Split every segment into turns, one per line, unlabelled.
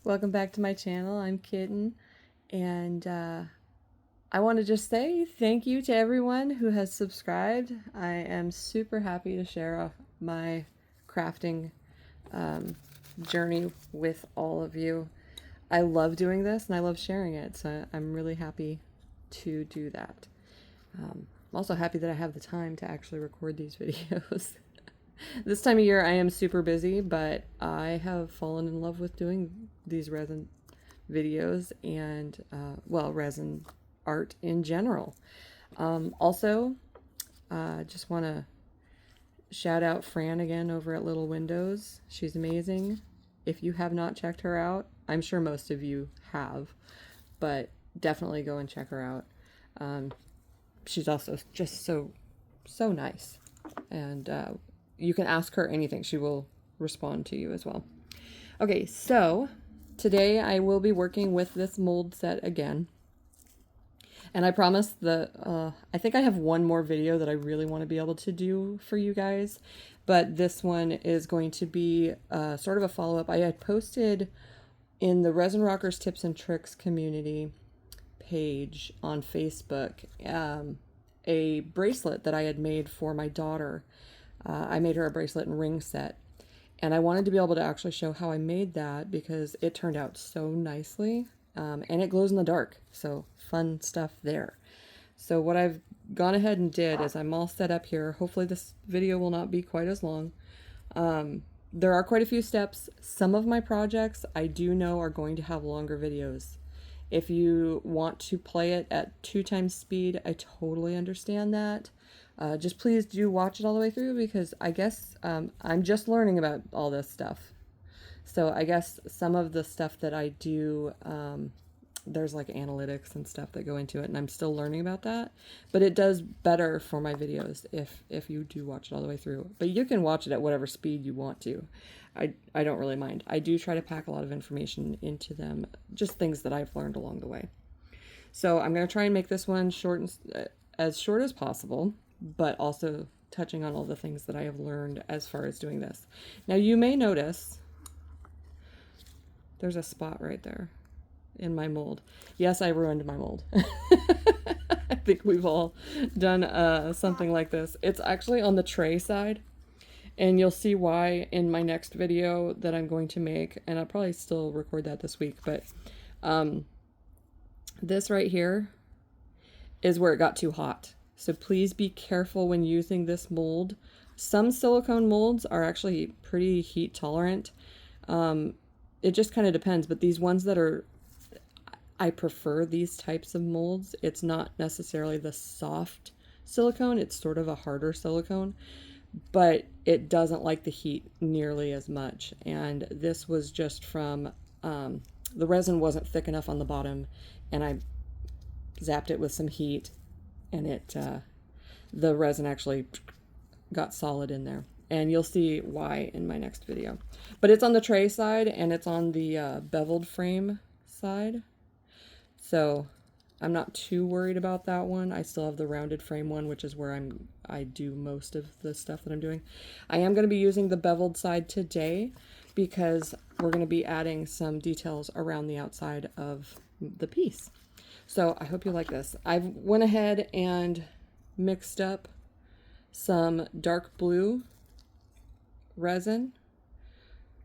Welcome back to my channel. I'm Kitten, and I want to just say thank you to everyone who has subscribed. I am super happy to share my crafting journey with all of you. I love doing this and I love sharing it, so I'm really happy to do that. I'm also happy that I have the time to actually record these videos. This time of year I am super busy, but I have fallen in love with doing these resin videos and, well, resin art in general. Also, just want to shout out Fran again over at Little Windows. She's amazing. If you have not checked her out, I'm sure most of you have, but definitely go and check her out. She's also just so nice, and you can ask her anything. She will respond to you as well. Okay, so today I will be working with this mold set again. And I promise that I think I have one more video that I really want to be able to do for you guys. But this one is going to be sort of a follow-up. I had posted in the Resin Rockers Tips and Tricks community page on Facebook a bracelet that I had made for my daughter. I made her a bracelet and ring set. And I wanted to be able to actually show how I made that because it turned out so nicely. And it glows in the dark, so fun stuff there. So what I've gone ahead and did is I'm all set up here. Hopefully this video will not be quite as long. There are quite a few steps. Some of my projects I do know are going to have longer videos. If you want to play it at 2x speed, I totally understand that. Just please do watch it all the way through because I guess I'm just learning about all this stuff. So I guess some of the stuff that I do, there's like analytics and stuff that go into it, and I'm still learning about that. But it does better for my videos if you do watch it all the way through. But you can watch it at whatever speed you want to. I don't really mind. I do try to pack a lot of information into them, just things that I've learned along the way. So I'm going to try and make this one as short as possible, but also touching on all the things that I have learned as far as doing this. Now you may notice there's a spot right there in my mold. Yes, I ruined my mold. I think we've all done something like this. It's actually on the tray side, and you'll see why in my next video that I'm going to make, and I'll probably still record that this week, but this right here is where it got too hot. So please be careful when using this mold. Some silicone molds are actually pretty heat tolerant. It just kind of depends, but these ones that are, I prefer these types of molds. It's not necessarily the soft silicone, it's sort of a harder silicone, but it doesn't like the heat nearly as much. And this was just from, the resin wasn't thick enough on the bottom, and I zapped it with some heat, and the resin actually got solid in there. And you'll see why in my next video. But it's on the tray side and it's on the beveled frame side. So I'm not too worried about that one. I still have the rounded frame one, which is where I do most of the stuff that I'm doing. I am going to be using the beveled side today because we're going to be adding some details around the outside of the piece. So I hope you like this. I went ahead and mixed up some dark blue resin.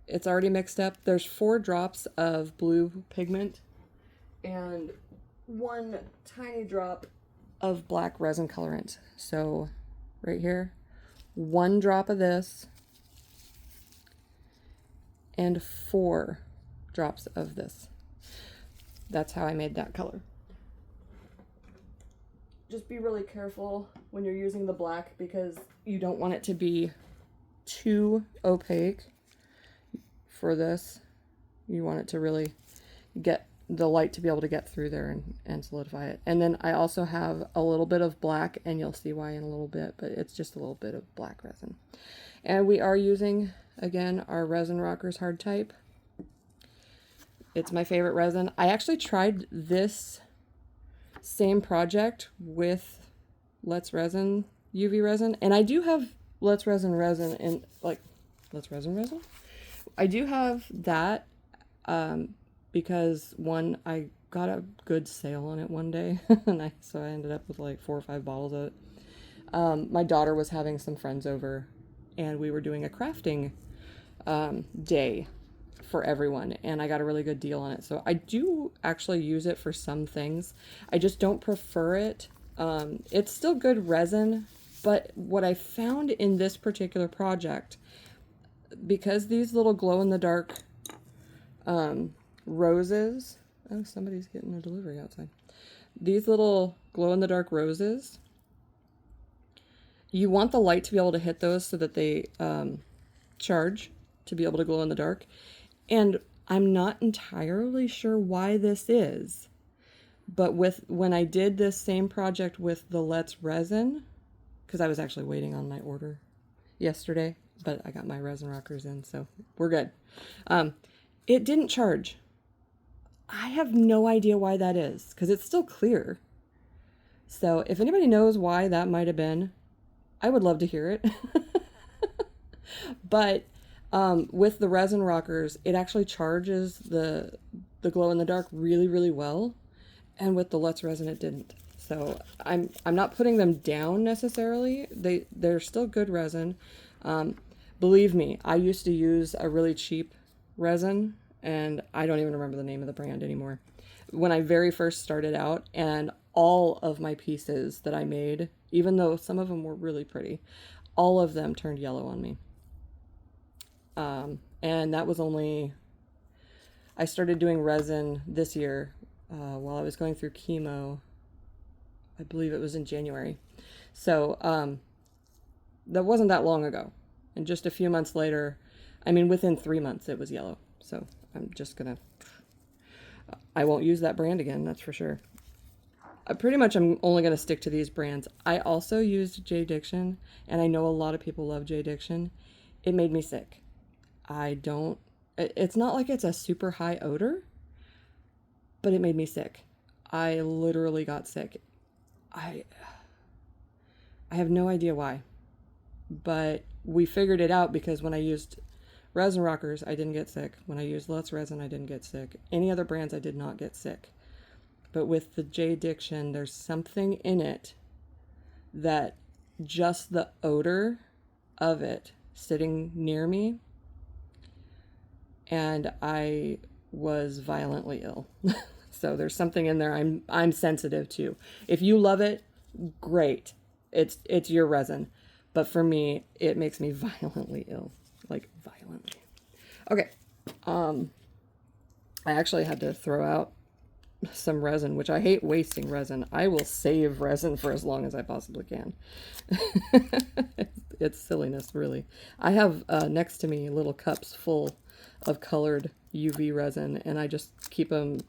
It's already mixed up. There's 4 drops of blue pigment and 1 tiny drop of black resin colorant. So right here, 1 drop of this and 4 drops of this. That's how I made that color. Just be really careful when you're using the black because you don't want it to be too opaque for this. You want it to really get the light to be able to get through there and solidify it. And then I also have a little bit of black, and you'll see why in a little bit, but it's just a little bit of black resin. And we are using, again, our Resin Rockers hard type. It's my favorite resin. I actually tried this same project with Let's Resin UV resin, and I do have Let's Resin resin and like Let's Resin resin. I do have that because one, I got a good sale on it one day, and so I ended up with like 4 or 5 bottles of it. My daughter was having some friends over, and we were doing a crafting day for everyone, and I got a really good deal on it. So I do actually use it for some things. I just don't prefer it. It's still good resin, but what I found in this particular project, because these little glow-in-the-dark roses, oh, somebody's getting a delivery outside. These little glow-in-the-dark roses, you want the light to be able to hit those so that they charge to be able to glow in the dark. And I'm not entirely sure why this is, but when I did this same project with the Let's resin, because I was actually waiting on my order yesterday, but I got my resin rockers in, so we're good. It didn't charge. I have no idea why that is, because it's still clear. So if anybody knows why that might have been, I would love to hear it. But with the resin rockers, it actually charges the glow in the dark really, really well. And with the Let's resin, it didn't. So I'm not putting them down necessarily. They're still good resin. Believe me, I used to use a really cheap resin, and I don't even remember the name of the brand anymore. When I very first started out, and all of my pieces that I made, even though some of them were really pretty, all of them turned yellow on me. And that was only, I started doing resin this year while I was going through chemo. I believe it was in January. So that wasn't that long ago. And just a few months later, I mean, within 3 months, it was yellow. So I'm just going to, I won't use that brand again, that's for sure. Pretty much I'm only going to stick to these brands. I also used J Diction, and I know a lot of people love J Diction. It made me sick. It's not like it's a super high odor, but it made me sick. I literally got sick. I have no idea why, but we figured it out because when I used resin rockers, I didn't get sick. When I used Let's resin, I didn't get sick. Any other brands, I did not get sick. But with the J Diction, there's something in it that just the odor of it sitting near me, and I was violently ill. So there's something in there I'm sensitive to. If you love it, great. It's your resin. But for me, it makes me violently ill. Like violently. Okay. I actually had to throw out some resin, which I hate wasting resin. I will save resin for as long as I possibly can. It's silliness, really. I have next to me little cups full of colored UV resin, and I just keep them.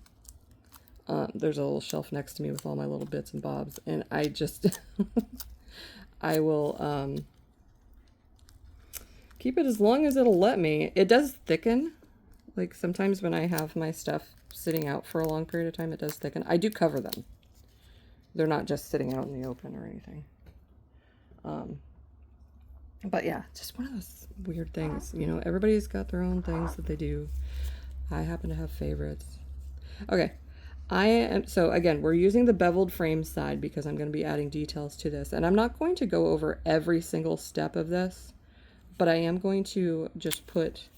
There's a little shelf next to me with all my little bits and bobs, and I just I will keep it as long as it'll let me. It does thicken. Like sometimes when I have my stuff sitting out for a long period of time, it does thicken. I do cover them. They're not just sitting out in the open or anything. But yeah, just one of those weird things. You know, everybody's got their own things that they do. I happen to have favorites. Okay. So again, we're using the beveled frame side because I'm going to be adding details to this. And I'm not going to go over every single step of this, but I am going to just put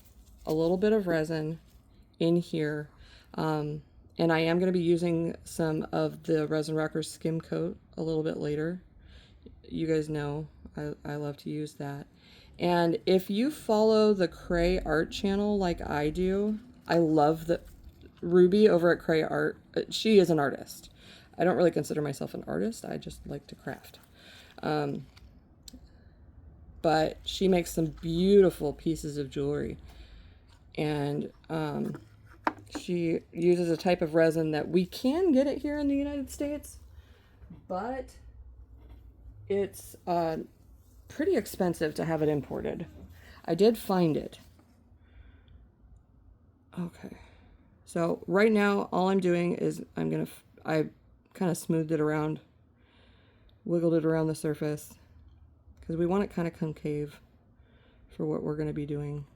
a little bit of resin in here. And I am going to be using some of the Resin Rockers Skim Coat a little bit later. You guys know I love to use that. And if you follow the Cray Art channel like I do, I love the Ruby over at Cray Art. She is an artist. I don't really consider myself an artist. I just like to craft. But she makes some beautiful pieces of jewelry. And she uses a type of resin that we can get it here in the United States, but it's pretty expensive to have it imported. I did find it. Okay. So right now, all I'm doing is I kind of smoothed it around, wiggled it around the surface, because we want it kind of concave for what we're going to be doing.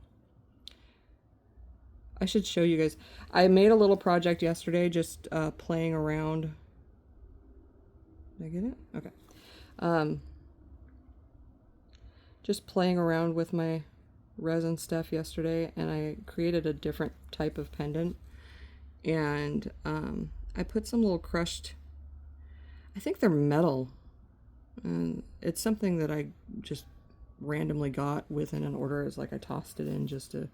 I should show you guys. I made a little project yesterday just playing around. Did I get it? Okay. Just playing around with my resin stuff yesterday, and I created a different type of pendant. And I put some little crushed, I think they're metal. And it's something that I just randomly got within an order. It's like I tossed it in just to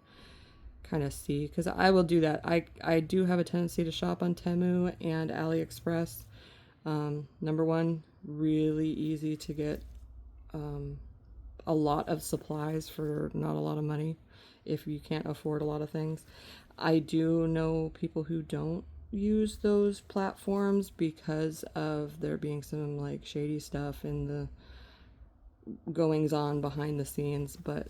kind of see, because I will do that. I do have a tendency to shop on Temu and AliExpress. Number one, really easy to get a lot of supplies for not a lot of money if you can't afford a lot of things. I do know people who don't use those platforms because of there being some like shady stuff in the goings on behind the scenes, but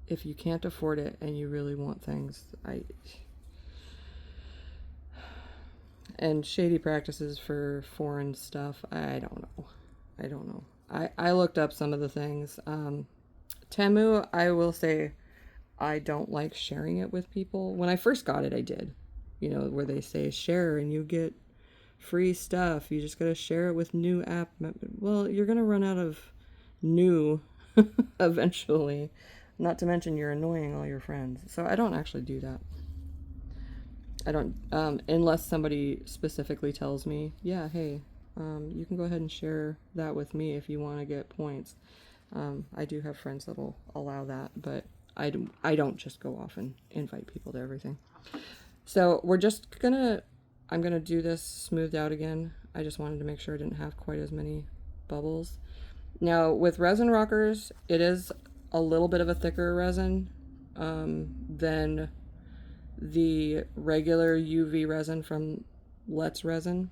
if you can't afford it and you really want things, and shady practices for foreign stuff, I don't know. I looked up some of the things. Temu, I will say, I don't like sharing it with people. When I first got it, I did. You know, where they say share and you get free stuff. You just gotta share it with new app. Well, you're gonna run out of new eventually. Not to mention you're annoying all your friends. So I don't actually do that. I don't, unless somebody specifically tells me, yeah, hey, you can go ahead and share that with me if you want to get points. I do have friends that will allow that, but I don't just go off and invite people to everything. So I'm gonna do this smoothed out again. I just wanted to make sure I didn't have quite as many bubbles. Now with resin rockers, it is a little bit of a thicker resin than the regular UV resin from Let's Resin.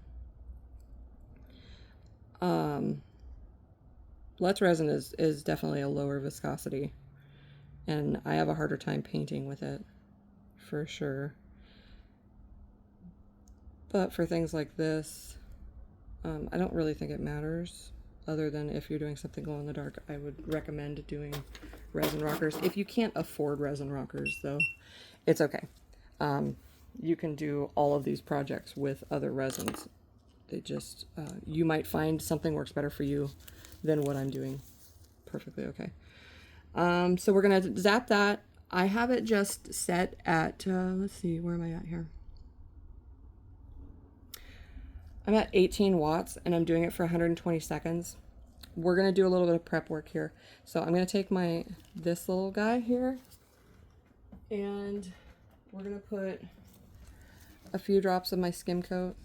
Let's Resin is definitely a lower viscosity, and I have a harder time painting with it, for sure. But for things like this, I don't really think it matters, other than if you're doing something glow in the dark. I would recommend doing resin rockers. If you can't afford resin rockers, though, it's okay. You can do all of these projects with other resins. They just, you might find something works better for you than what I'm doing. Perfectly okay. So we're going to zap that. I have it just set at, let's see, where am I at here? I'm at 18 watts and I'm doing it for 120 seconds. We're going to do a little bit of prep work here. So I'm going to take this little guy here, and we're going to put a few drops of my skim coat,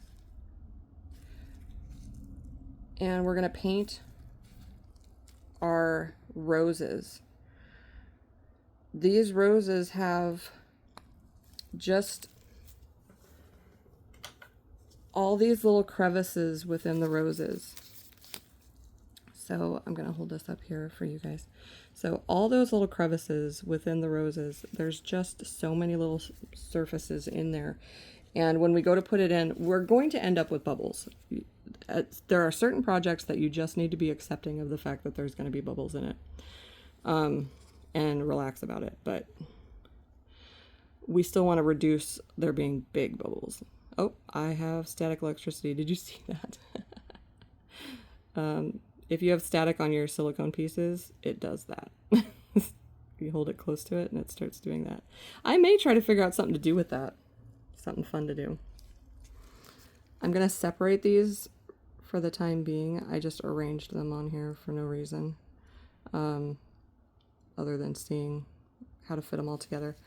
and we're going to paint our roses. These roses have just all these little crevices within the roses. So I'm going to hold this up here for you guys. So all those little crevices within the roses, there's just so many little surfaces in there. And when we go to put it in, we're going to end up with bubbles. There are certain projects that you just need to be accepting of the fact that there's going to be bubbles in it, and relax about it. But we still want to reduce there being big bubbles. Oh, I have static electricity. Did you see that? If you have static on your silicone pieces, it does that. You hold it close to it and it starts doing that. I may try to figure out something to do with that. Something fun to do. I'm going to separate these for the time being. I just arranged them on here for no reason, other than seeing how to fit them all together.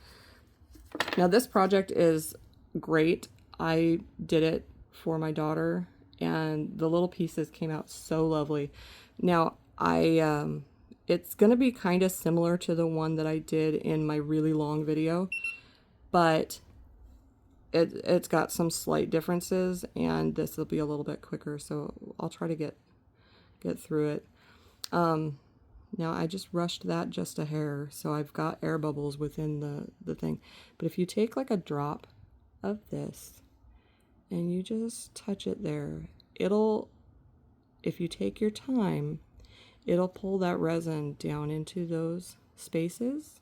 Now this project is great. I did it for my daughter, and the little pieces came out so lovely. Now it's going to be kind of similar to the one that I did in my really long video, but it's got some slight differences, and this will be a little bit quicker, so I'll try to get through it. Now I just rushed that just a hair, so I've got air bubbles within the thing. But if you take like a drop of this and you just touch it there, if you take your time, it'll pull that resin down into those spaces.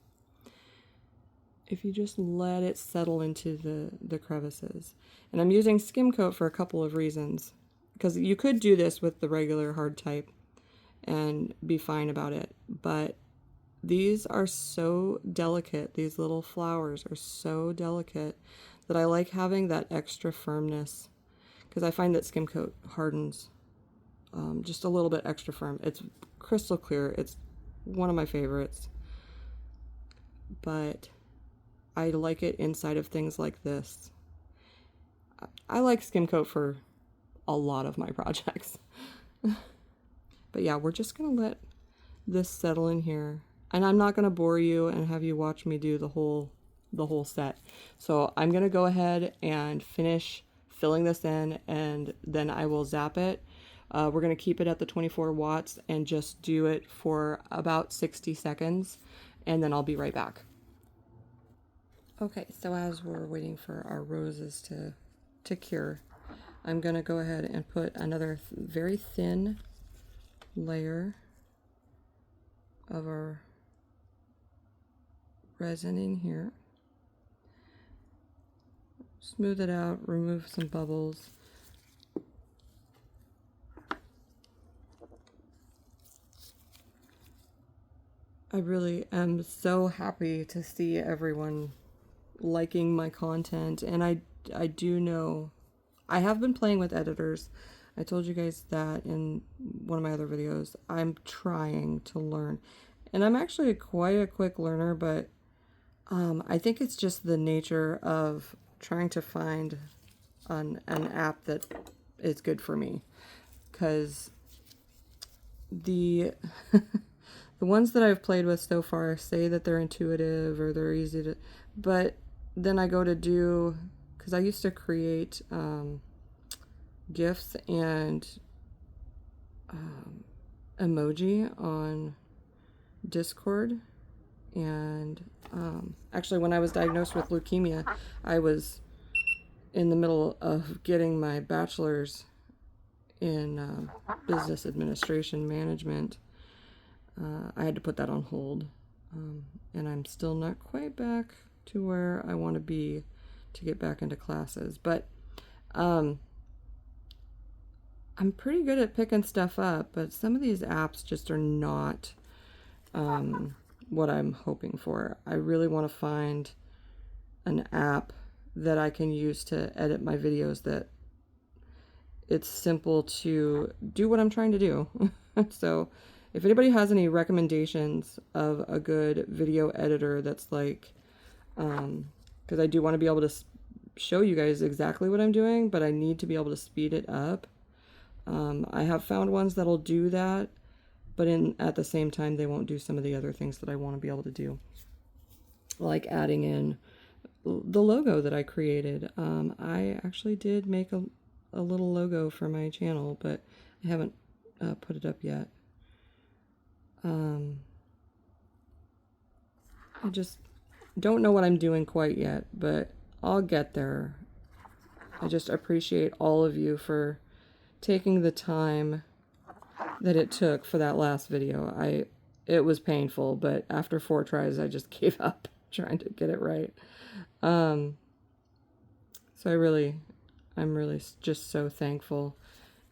if you just let it settle into the crevices. And I'm using skim coat for a couple of reasons, because you could do this with the regular hard type and be fine about it, but these are so delicate. These little flowers are so delicate that I like having that extra firmness, because I find that skim coat hardens just a little bit extra firm. It's crystal clear. It's one of my favorites, but I like it inside of things like this. I like skim coat for a lot of my projects. But yeah, we're just gonna let this settle in here, and I'm not gonna bore you and have you watch me do the whole set. So I'm gonna go ahead and finish filling this in, and then I will zap it. We're gonna keep it at the 24 watts and just do it for about 60 seconds, and then I'll be right back. Okay, so as we're waiting for our roses to cure, I'm gonna go ahead and put another very thin layer of our resin in here. Smooth it out, remove some bubbles. I really am so happy to see everyone liking my content, and I do know I have been playing with editors. I told you guys that in one of my other videos. I'm trying to learn, and I'm actually quite a quick learner, but I think it's just the nature of trying to find an app that is good for me, because the the ones that I've played with so far say that they're intuitive or they're easy to, but then I go to do, because I used to create GIFs and emoji on Discord, and actually when I was diagnosed with leukemia, I was in the middle of getting my bachelor's in business administration management. I had to put that on hold, and I'm still not quite back to where I want to be to get back into classes, but I'm pretty good at picking stuff up, but some of these apps just are not what I'm hoping for. I really want to find an app that I can use to edit my videos, that it's simple to do what I'm trying to do. So if anybody has any recommendations of a good video editor that's like, because I do want to be able to show you guys exactly what I'm doing, but I need to be able to speed it up. I have found ones that'll do that, but at the same time, they won't do some of the other things that I want to be able to do, like adding in the logo that I created. I actually did make a little logo for my channel, but I haven't put it up yet. I just don't know what I'm doing quite yet, but I'll get there. I just appreciate all of you for taking the time that it took for that last video. It was painful, but after 4 tries, I just gave up trying to get it right. So I'm really just so thankful,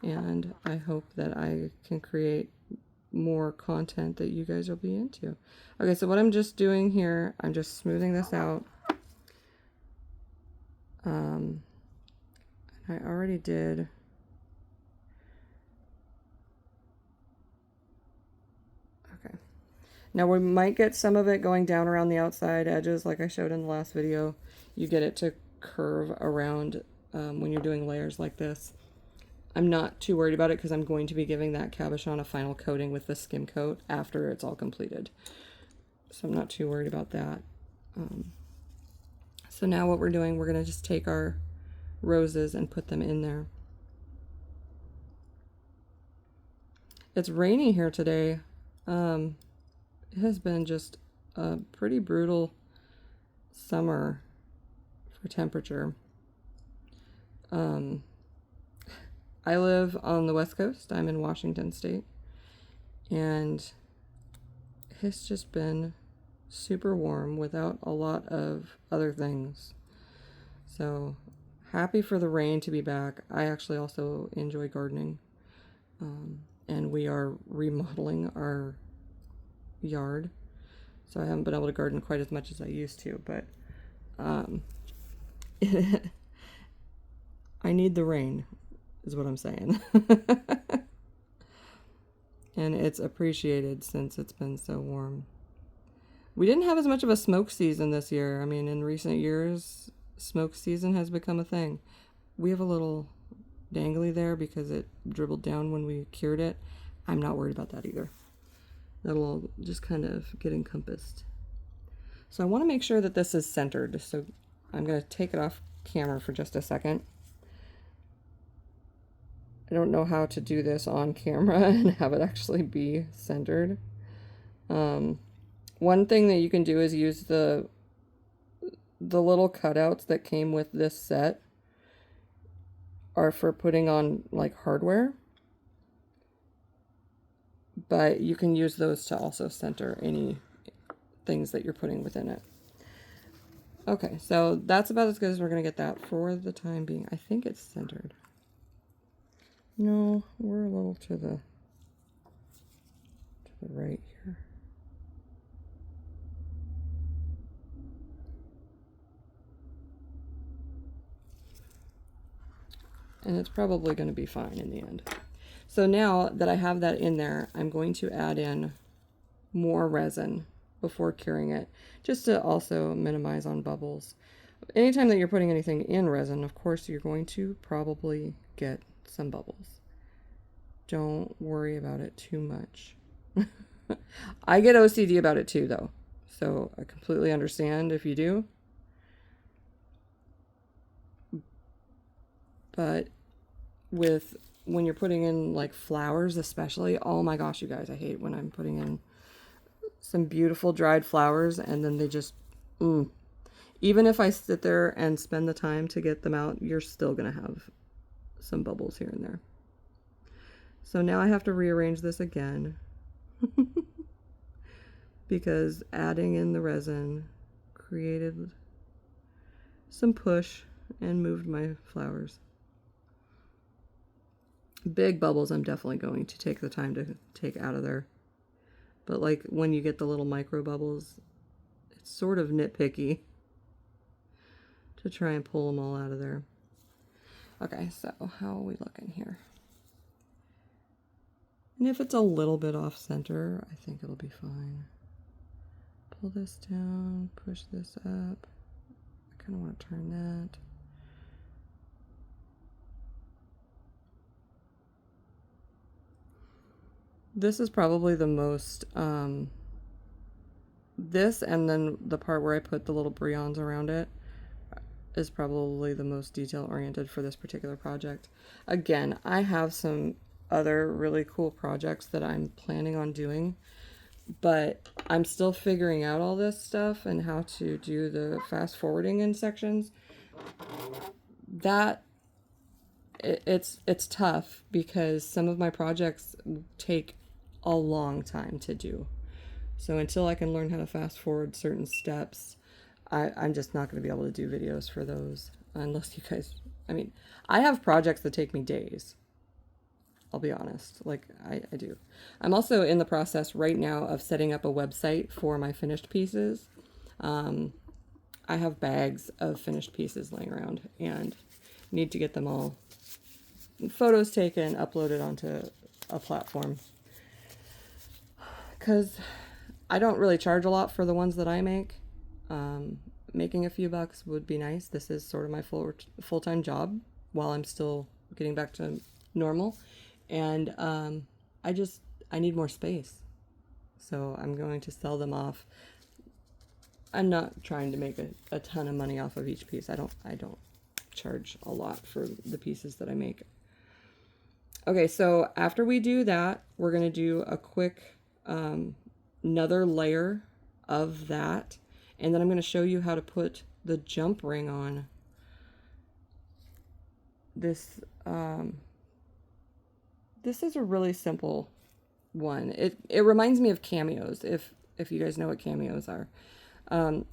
and I hope that I can create more content that you guys will be into. Okay, so what I'm just doing here, I'm just smoothing this out. I already did. Okay. Now we might get some of it going down around the outside edges like I showed in the last video. You get it to curve around when you're doing layers like this. I'm not too worried about it because I'm going to be giving that cabochon a final coating with the skim coat after it's all completed. So I'm not too worried about that. So now what we're doing, we're going to just take our roses and put them in there. It's rainy here today. It has been just a pretty brutal summer for temperature. I live on the West Coast. I'm in Washington State, and it's just been super warm without a lot of other things. So happy for the rain to be back. I actually also enjoy gardening. And we are remodeling our yard. So I haven't been able to garden quite as much as I used to, but I need the rain, is what I'm saying. And it's appreciated since it's been so warm. We didn't have as much of a smoke season this year. I mean, in recent years, smoke season has become a thing. We have a little dangly there because it dribbled down when we cured it. I'm not worried about that either. That'll all just kind of get encompassed. So I want to make sure that this is centered. So I'm going to take it off camera for just a second. I don't know how to do this on camera and have it actually be centered. One thing that you can do is use the little cutouts that came with this set are for putting on like hardware, but you can use those to also center any things that you're putting within it. Okay, so that's about as good as we're going to get that for the time being. I think it's centered. No, we're a little to the right here. And it's probably going to be fine in the end. So now that I have that in there, I'm going to add in more resin before curing it, just to also minimize on bubbles. Anytime that you're putting anything in resin, of course, you're going to probably get some bubbles. Don't worry about it too much. I get OCD about it too, though. So I completely understand if you do. But when you're putting in like flowers especially, oh my gosh, you guys, I hate when I'm putting in some beautiful dried flowers and then they just, even if I sit there and spend the time to get them out, you're still going to have some bubbles here and there. So now I have to rearrange this again because adding in the resin created some push and moved my flowers. Big bubbles I'm definitely going to take the time to take out of there. But like when you get the little micro bubbles, it's sort of nitpicky to try and pull them all out of there. Okay, so how are we looking here? And if it's a little bit off center, I think it'll be fine. Pull this down, push this up. I kind of want to turn that. This is probably the most, this and then the part where I put the little brillants around it is probably the most detail oriented for this particular project. Again, I have some other really cool projects that I'm planning on doing, but I'm still figuring out all this stuff and how to do the fast forwarding in sections. That it's tough because some of my projects take a long time to do. So until I can learn how to fast forward certain steps, I'm just not going to be able to do videos for those unless you guys, I mean, I have projects that take me days. I'll be honest, like I do. I'm also in the process right now of setting up a website for my finished pieces. I have bags of finished pieces laying around and need to get them all photos taken, uploaded onto a platform. Because I don't really charge a lot for the ones that I make. Making a few bucks would be nice. This is sort of my full-time job while I'm still getting back to normal. And I need more space. So I'm going to sell them off. I'm not trying to make a ton of money off of each piece. I don't charge a lot for the pieces that I make. Okay, so after we do that, we're going to do a quick another layer of that, and then I'm going to show you how to put the jump ring on this. This is a really simple one. It reminds me of cameos. If if you guys know what cameos are.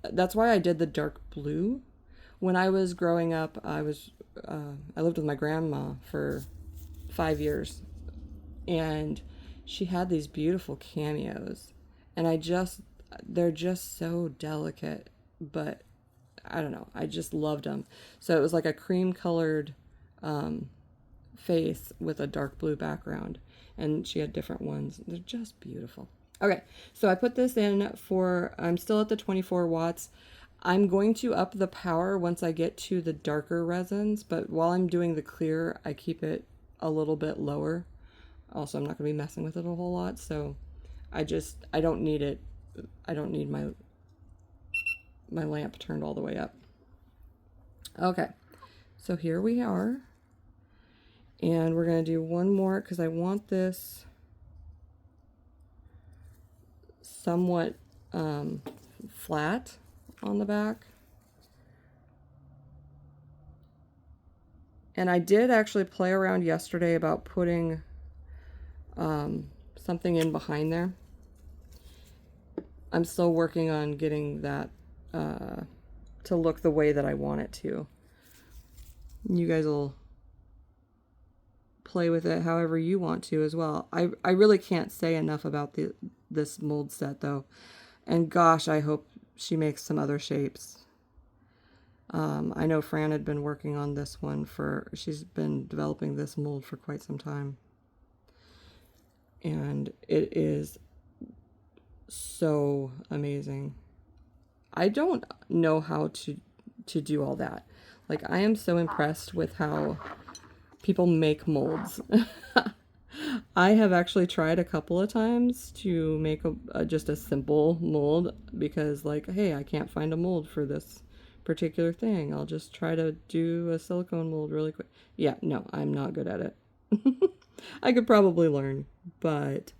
That's why I did the dark blue. When I was growing up, I lived with my grandma for 5 years, and she had these beautiful cameos, and they're just so delicate, but I don't know, I just loved them. So it was like a cream colored face with a dark blue background, and she had different ones. They're just beautiful. Okay, so I put this in I'm still at the 24 watts. I'm going to up the power once I get to the darker resins, but while I'm doing the clear, I keep it a little bit lower. Also, I'm not going to be messing with it a whole lot, so I don't need it. I don't need my lamp turned all the way up. Okay, so here we are. And we're going to do one more because I want this somewhat flat on the back. And I did actually play around yesterday about putting something in behind there. I'm still working on getting that to look the way that I want it to. You guys will play with it however you want to as well. I really can't say enough about this mold set though. And gosh, I hope she makes some other shapes. I know Fran had been working on this one she's been developing this mold for quite some time. And it is so amazing. I don't know how to do all that. Like, I am so impressed with how people make molds. I have actually tried a couple of times to make just a simple mold because, like, hey, I can't find a mold for this particular thing. I'll just try to do a silicone mold really quick. Yeah, no, I'm not good at it. I could probably learn, but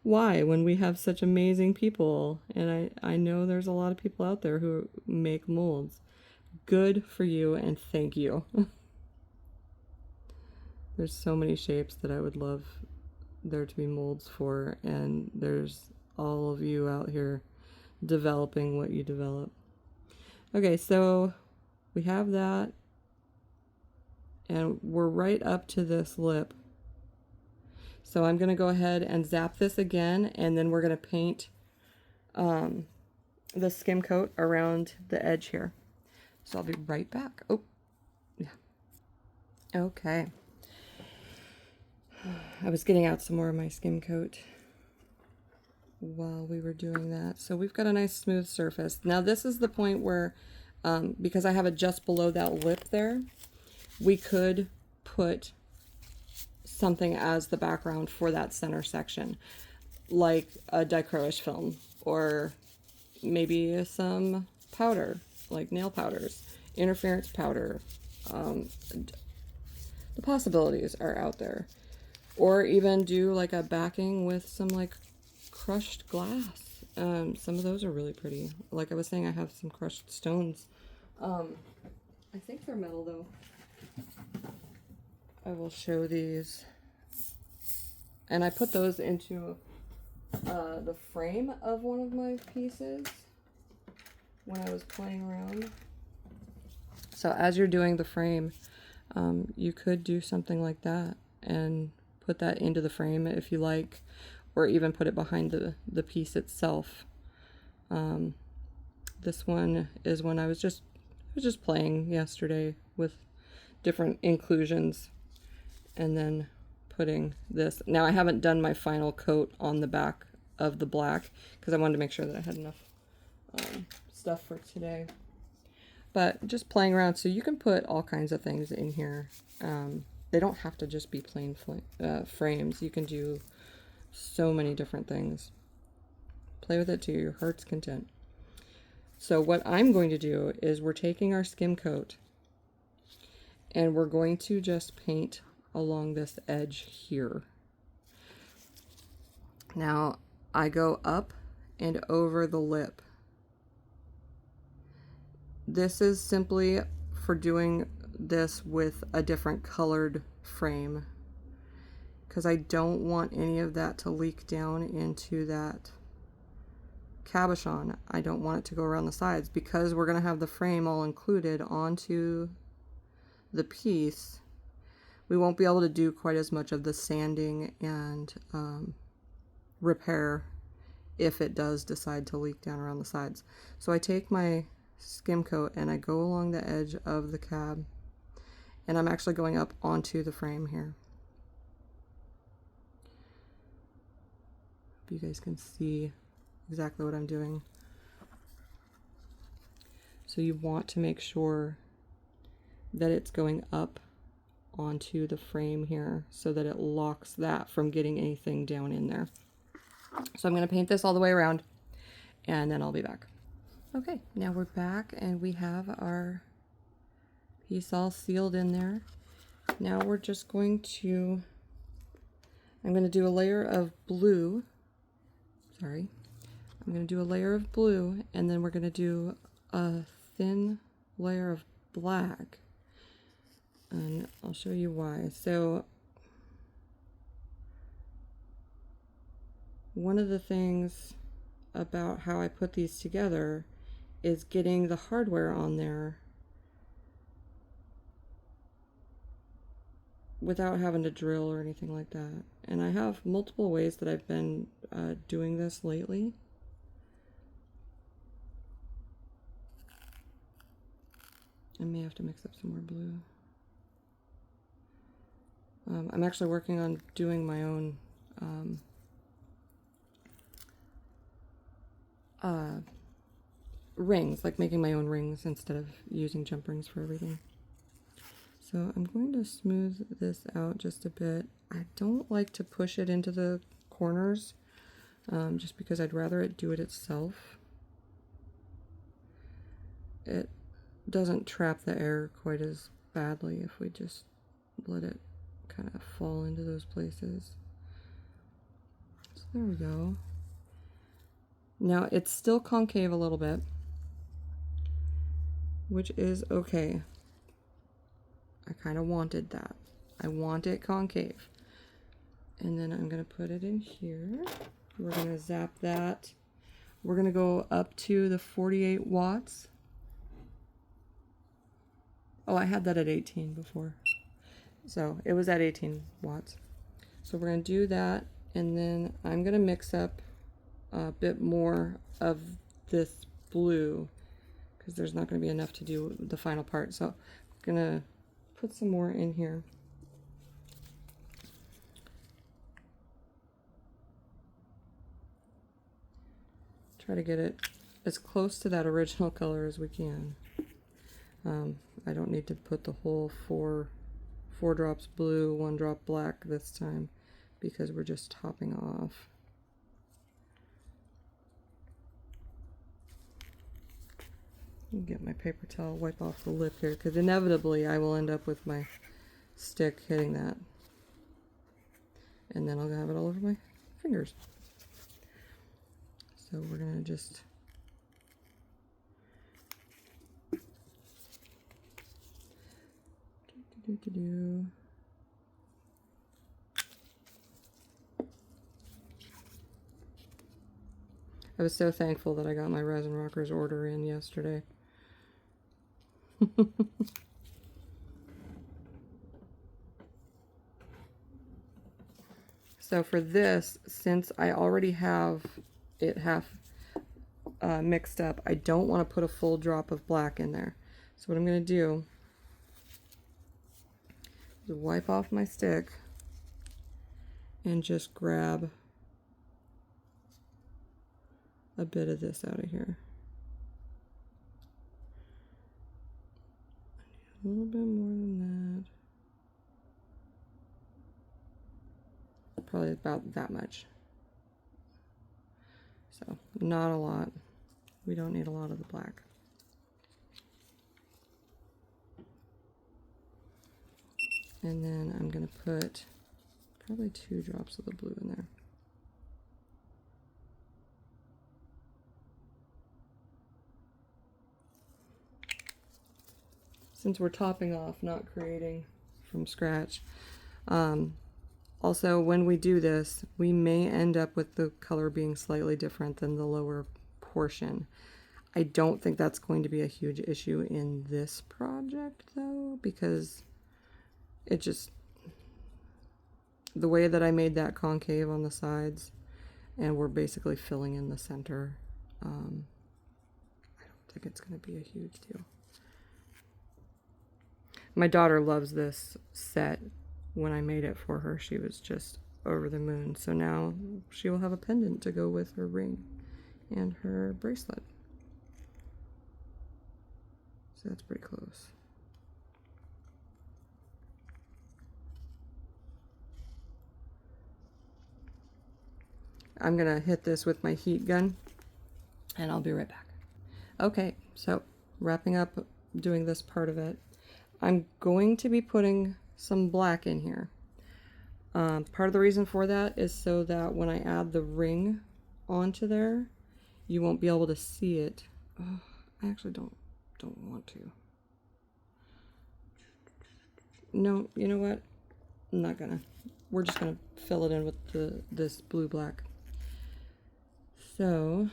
why when we have such amazing people? And I know there's a lot of people out there who make molds. Good for you, and thank you. There's so many shapes that I would love there to be molds for, and there's all of you out here developing what you develop. Okay, so we have that, and we're right up to this lip. So I'm going to go ahead and zap this again, and then we're going to paint the skim coat around the edge here. So I'll be right back. Oh, yeah. Okay. I was getting out some more of my skim coat while we were doing that. So we've got a nice smooth surface. Now this is the point where, because I have it just below that lip there, we could put something as the background for that center section, like a dichroic film, or maybe some powder, like nail powders, interference powder. The possibilities are out there. Or even do like a backing with some like crushed glass. Some of those are really pretty. Like I was saying, I have some crushed stones. I think they're metal though. I will show these. And I put those into the frame of one of my pieces when I was playing around. So as you're doing the frame, you could do something like that and put that into the frame if you like, or even put it behind the piece itself. This one is when I was just playing yesterday with different inclusions, and then putting this. Now I haven't done my final coat on the back of the black because I wanted to make sure that I had enough stuff for today. But just playing around, so you can put all kinds of things in here. They don't have to just be plain frames. You can do so many different things. Play with it to your heart's content. So what I'm going to do is we're taking our skim coat and we're going to just paint along this edge here. Now I go up and over the lip. This is simply for doing this with a different colored frame because I don't want any of that to leak down into that cabochon. I don't want it to go around the sides because we're going to have the frame all included onto the piece. We won't be able to do quite as much of the sanding and repair if it does decide to leak down around the sides. So I take my skim coat and I go along the edge of the cab, and I'm actually going up onto the frame here. Hope you guys can see exactly what I'm doing. So you want to make sure that it's going up onto the frame here so that it locks that from getting anything down in there. So I'm going to paint this all the way around and then I'll be back. Okay, now we're back and we have our piece all sealed in there. Now we're just going to, I'm going to do a layer of blue. Sorry. I'm going to do a layer of blue and then we're going to do a thin layer of black. And I'll show you why. So one of the things about how I put these together is getting the hardware on there without having to drill or anything like that. And I have multiple ways that I've been doing this lately. I may have to mix up some more blue. I'm actually working on doing my own rings, like making my own rings instead of using jump rings for everything. So I'm going to smooth this out just a bit. I don't like to push it into the corners just because I'd rather it do it itself. It doesn't trap the air quite as badly if we just let it kind of fall into those places. So there we go. Now it's still concave a little bit, which is okay. I kind of wanted that. I want it concave. And then I'm going to put it in here. We're going to zap that. We're going to go up to the 48 watts. Oh, I had that at 18 before. So it was at 18 watts. So we're going to do that, and then I'm going to mix up a bit more of this blue because there's not going to be enough to do the final part. So I'm going to put some more in here. Try to get it as close to that original color as we can. I don't need to put the whole four drops blue, 1 drop black this time because we're just topping off. Get my paper towel, wipe off the lip here because inevitably I will end up with my stick hitting that. And then I'll have it all over my fingers. So we're going to just I was so thankful that I got my resin rockers order in yesterday. So for this, since I already have it half mixed up, I don't want to put a full drop of black in there. So what I'm going to do is wipe off my stick and just grab a bit of this out of here. A little bit more than that. Probably about that much. So, not a lot. We don't need a lot of the black. And then I'm going to put probably 2 drops of the blue in there. Since we're topping off, not creating from scratch. Also, when we do this, we may end up with the color being slightly different than the lower portion. I don't think that's going to be a huge issue in this project though, because it just, the way that I made that concave on the sides, and we're basically filling in the center, I don't think it's going to be a huge deal. My daughter loves this set. When I made it for her, she was just over the moon. So now she will have a pendant to go with her ring and her bracelet. So that's pretty close. I'm gonna hit this with my heat gun and I'll be right back. Okay, so wrapping up doing this part of it, I'm going to be putting some black in here. Part of the reason for that is so that when I add the ring onto there, you won't be able to see it. Oh, I actually don't want to. No, you know what? I'm not gonna. We're just gonna fill it in with this blue black. So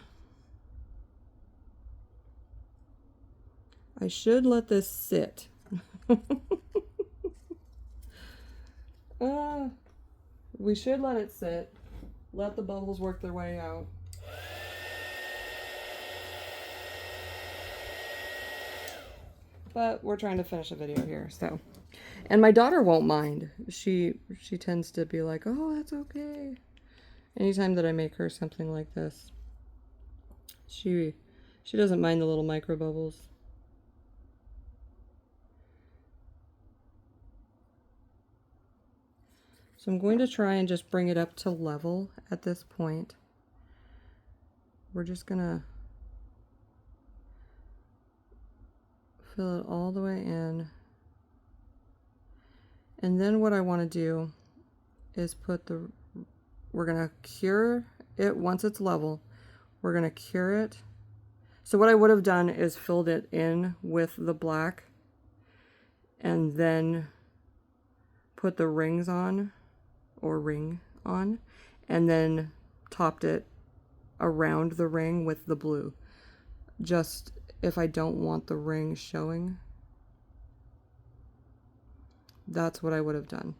I should let this sit. We should let it sit. Let the bubbles work their way out. But we're trying to finish a video here, so. And my daughter won't mind. She tends to be like, oh, that's okay. Anytime that I make her something like this, she doesn't mind the little micro bubbles. So I'm going to try and just bring it up to level at this point. We're just gonna fill it all the way in. And then what I want to do is we're gonna cure it once it's level. We're gonna cure it. So what I would have done is filled it in with the black and then put the rings on, or ring on, and then topped it around the ring with the blue. Just if I don't want the ring showing, that's what I would have done.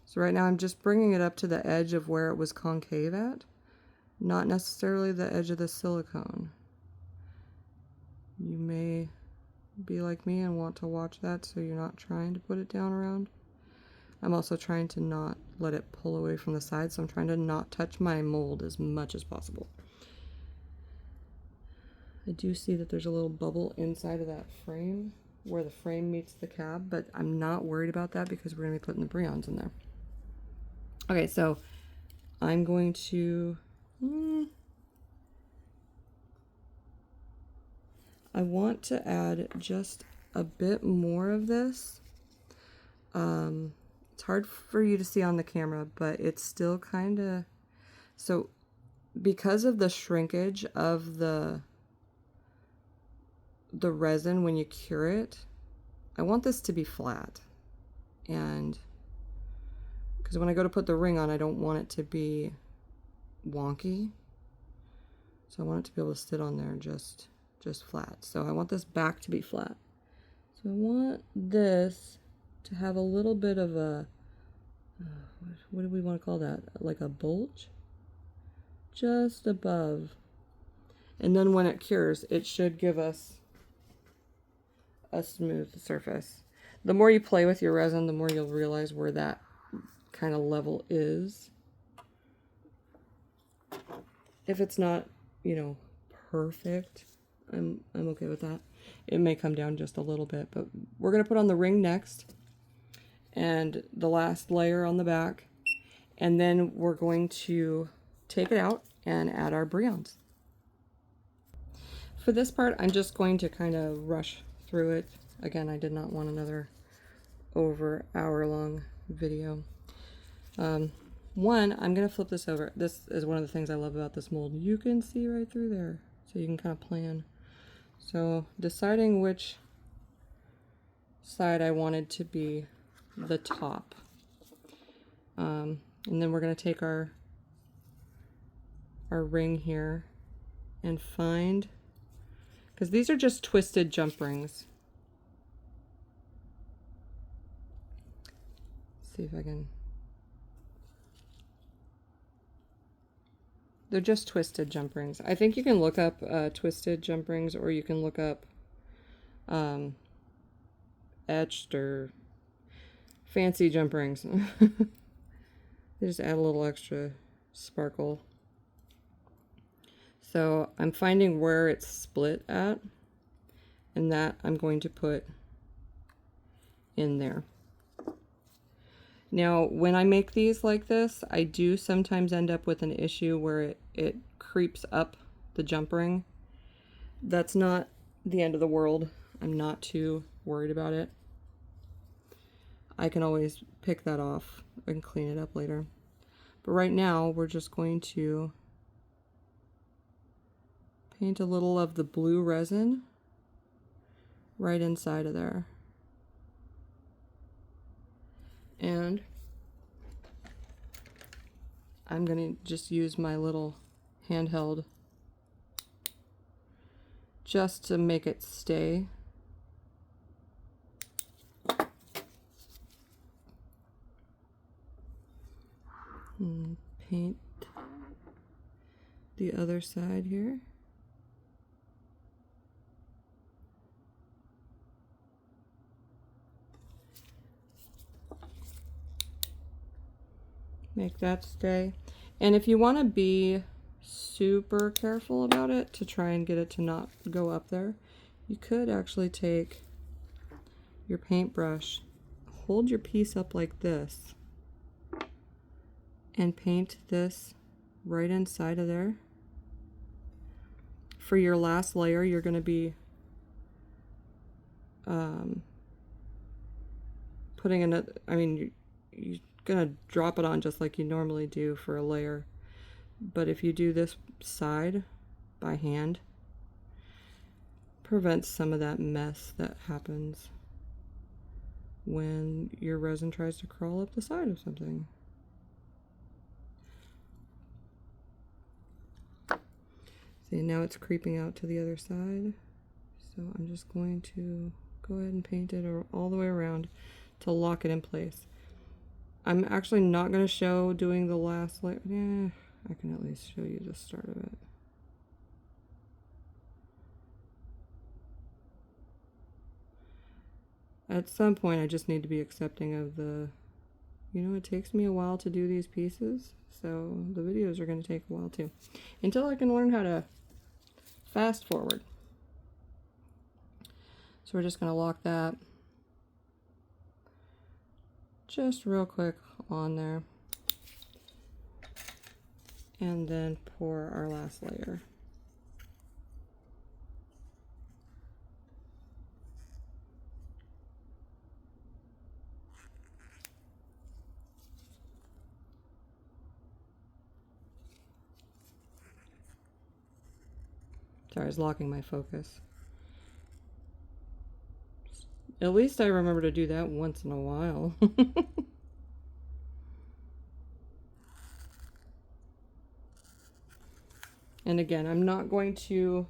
So right now I'm just bringing it up to the edge of where it was concave at, not necessarily the edge of the silicone. You may be like me and want to watch that so you're not trying to put it down around. I'm also trying to not let it pull away from the side, so I'm trying to not touch my mold as much as possible. I do see that there's a little bubble inside of that frame where the frame meets the cab, but I'm not worried about that because we're going to be putting the brillants in there. Okay, so I'm going to... I want to add just a bit more of this. It's hard for you to see on the camera, but it's still kind of... So because of the shrinkage of the resin when you cure it, I want this to be flat. And because when I go to put the ring on, I don't want it to be wonky. So I want it to be able to sit on there just flat. So I want this back to be flat. So I want this to have a little bit of a, what do we want to call that? Like a bulge? Just above. And then when it cures, it should give us a smooth surface. The more you play with your resin, the more you'll realize where that kind of level is. If it's not, you know, perfect, I'm okay with that. It may come down just a little bit, but we're going to put on the ring next and the last layer on the back, and then we're going to take it out and add our brillants. For this part, I'm just going to kind of rush through it. Again, I did not want another over hour-long video. One, I'm going to flip this over. This is one of the things I love about this mold. You can see right through there, so you can kind of plan. So deciding which side I wanted to be the top. And then we're going to take our ring here and find, because these are just twisted jump rings. Let's see if I can. They're just twisted jump rings. I think you can look up twisted jump rings, or you can look up etched or fancy jump rings. They just add a little extra sparkle. So I'm finding where it's split at, and that I'm going to put in there. Now, when I make these like this, I do sometimes end up with an issue where it creeps up the jump ring. That's not the end of the world. I'm not too worried about it. I can always pick that off and clean it up later. But right now, we're just going to paint a little of the blue resin right inside of there. And I'm going to just use my little handheld just to make it stay. And paint the other side here. Make that stay. And if you want to be super careful about it to try and get it to not go up there, you could actually take your paintbrush, hold your piece up like this, and paint this right inside of there. For your last layer, you're going to be putting another, you're going to drop it on just like you normally do for a layer. But if you do this side by hand, prevents some of that mess that happens when your resin tries to crawl up the side of something. See, now it's creeping out to the other side. So I'm just going to go ahead and paint it all the way around to lock it in place. I'm actually not going to show doing the last layer. Yeah, I can at least show you the start of it. At some point, I just need to be accepting of the, it takes me a while to do these pieces, so the videos are going to take a while too, until I can learn how to fast forward. So we're just going to lock that just real quick on there, and then pour our last layer. Sorry, I was locking my focus. At least I remember to do that once in a while. And again, I'm not going to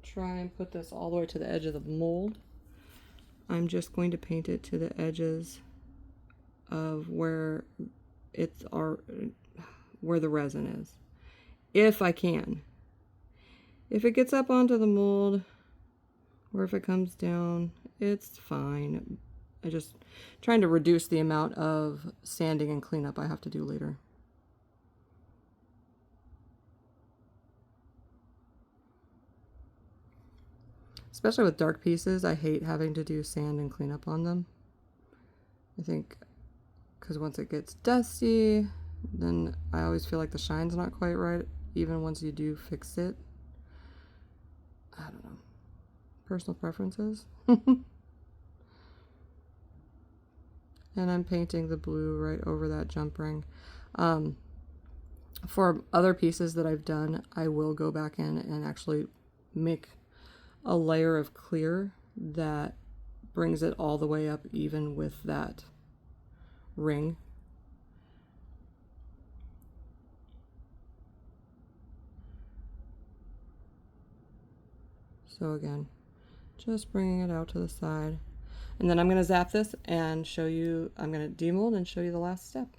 try and put this all the way to the edge of the mold. I'm just going to paint it to the edges of where where the resin is, if I can. If it gets up onto the mold, or if it comes down, it's fine. I just trying to reduce the amount of sanding and cleanup I have to do later. Especially with dark pieces, I hate having to do sand and cleanup on them. I think because once it gets dusty, then I always feel like the shine's not quite right, even once you do fix it. I don't know. Personal preferences. And I'm painting the blue right over that jump ring. For other pieces that I've done, I will go back in and actually make a layer of clear that brings it all the way up even with that ring. So again, just bringing it out to the side. And then I'm going to zap this and show you, I'm going to demold and show you the last step.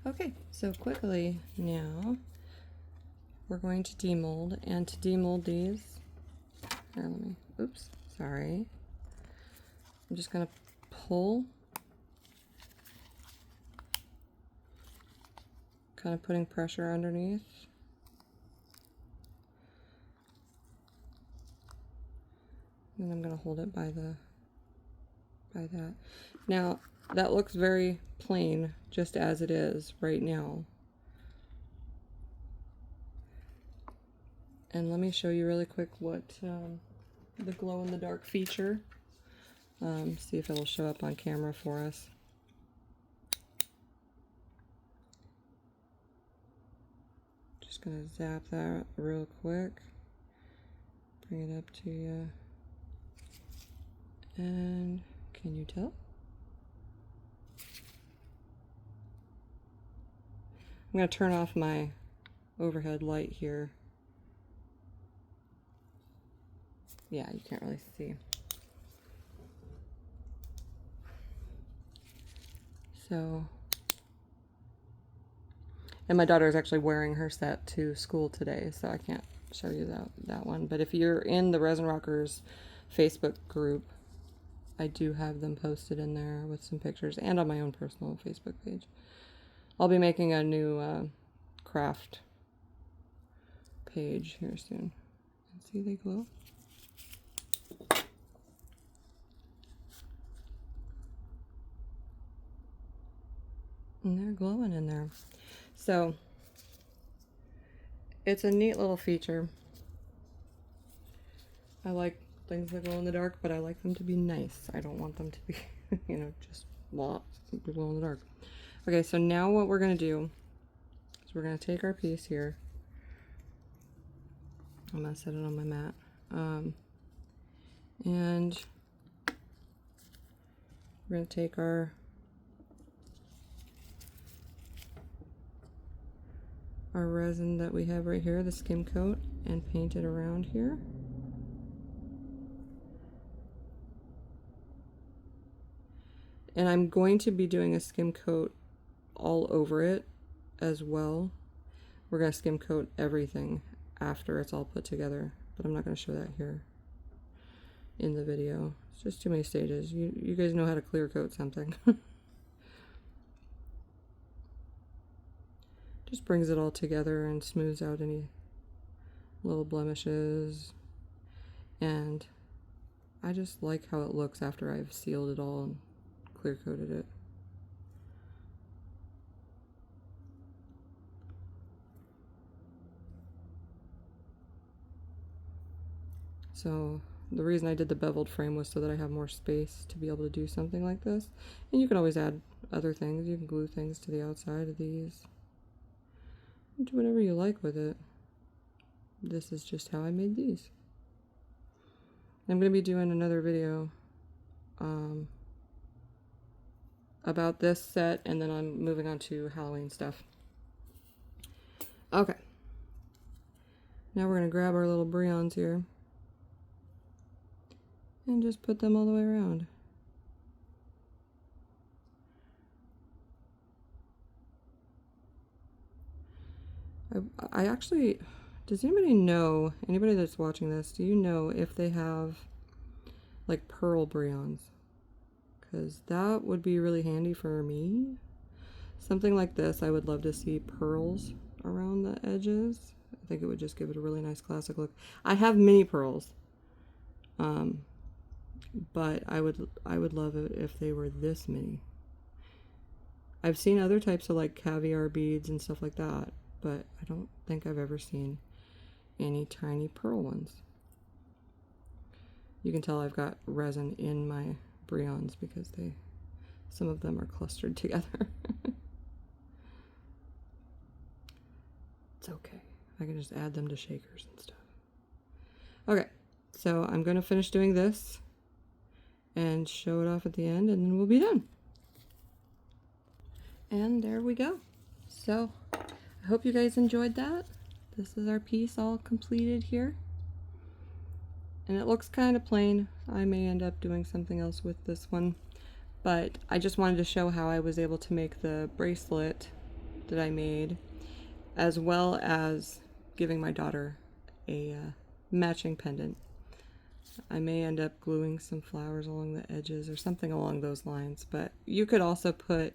Okay, so quickly now, we're going to demold, and to demold these, here, let me, oops, sorry. I'm just going to pull, kind of putting pressure underneath. And I'm going to hold it by that. Now, that looks very plain just as it is right now. And let me show you really quick what the glow-in-the-dark feature, see if it'll show up on camera for us. Just gonna zap that real quick, bring it up to you, and can you tell? I'm gonna turn off my overhead light here. Yeah, you can't really see. So, and my daughter is actually wearing her set to school today, so I can't show you that one. But if you're in the Resin Rockers Facebook group, I do have them posted in there with some pictures, and on my own personal Facebook page. I'll be making a new craft page here soon. And see, they glow. And they're glowing in there. So it's a neat little feature. I like things that glow in the dark, but I like them to be nice. I don't want them to be, you know, just glow in the dark. Okay, so now what we're going to do is we're going to take our piece here. I'm going to set it on my mat. And we're going to take our resin that we have right here, the skim coat, and paint it around here. And I'm going to be doing a skim coat all over it as well. We're going to skim coat everything after it's all put together, but I'm not going to show that here in the video. It's just too many stages. You guys know how to clear coat something. Just brings it all together and smooths out any little blemishes. And I just like how it looks after I've sealed it all and clear coated it. So the reason I did the beveled frame was so that I have more space to be able to do something like this. And you can always add other things. You can glue things to the outside of these. Do whatever you like with it. This is just how I made these. I'm going to be doing another video about this set, and then I'm moving on to Halloween stuff. Okay. Now we're going to grab our little brilliants here and just put them all the way around. I actually, does anybody know, anybody that's watching this, do you know if they have like pearl brilliants? Because that would be really handy for me. Something like this, I would love to see pearls around the edges. I think it would just give it a really nice classic look. I have mini pearls, but I would love it if they were this mini. I've seen other types of like caviar beads and stuff like that, but I don't think I've ever seen any tiny pearl ones. You can tell I've got resin in my brilliants because some of them are clustered together. It's okay. I can just add them to shakers and stuff. Okay, so I'm going to finish doing this, and show it off at the end, and then we'll be done. And there we go. So I hope you guys enjoyed that. This is our piece all completed here. And it looks kind of plain. I may end up doing something else with this one, but I just wanted to show how I was able to make the bracelet that I made, as well as giving my daughter a matching pendant. I may end up gluing some flowers along the edges or something along those lines, but you could also put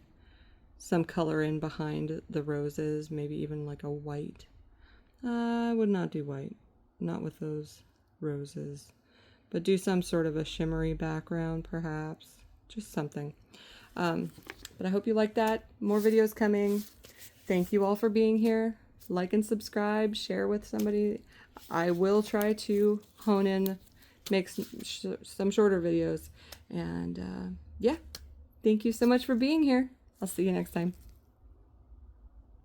some color in behind the roses, maybe even like a white. I would not do white, not with those roses, but do some sort of a shimmery background perhaps, just something. But I hope you like that. More videos coming. Thank you all for being here. Like and subscribe, share with somebody. I will try to hone in, make some shorter videos, and yeah, thank you so much for being here. I'll see you next time.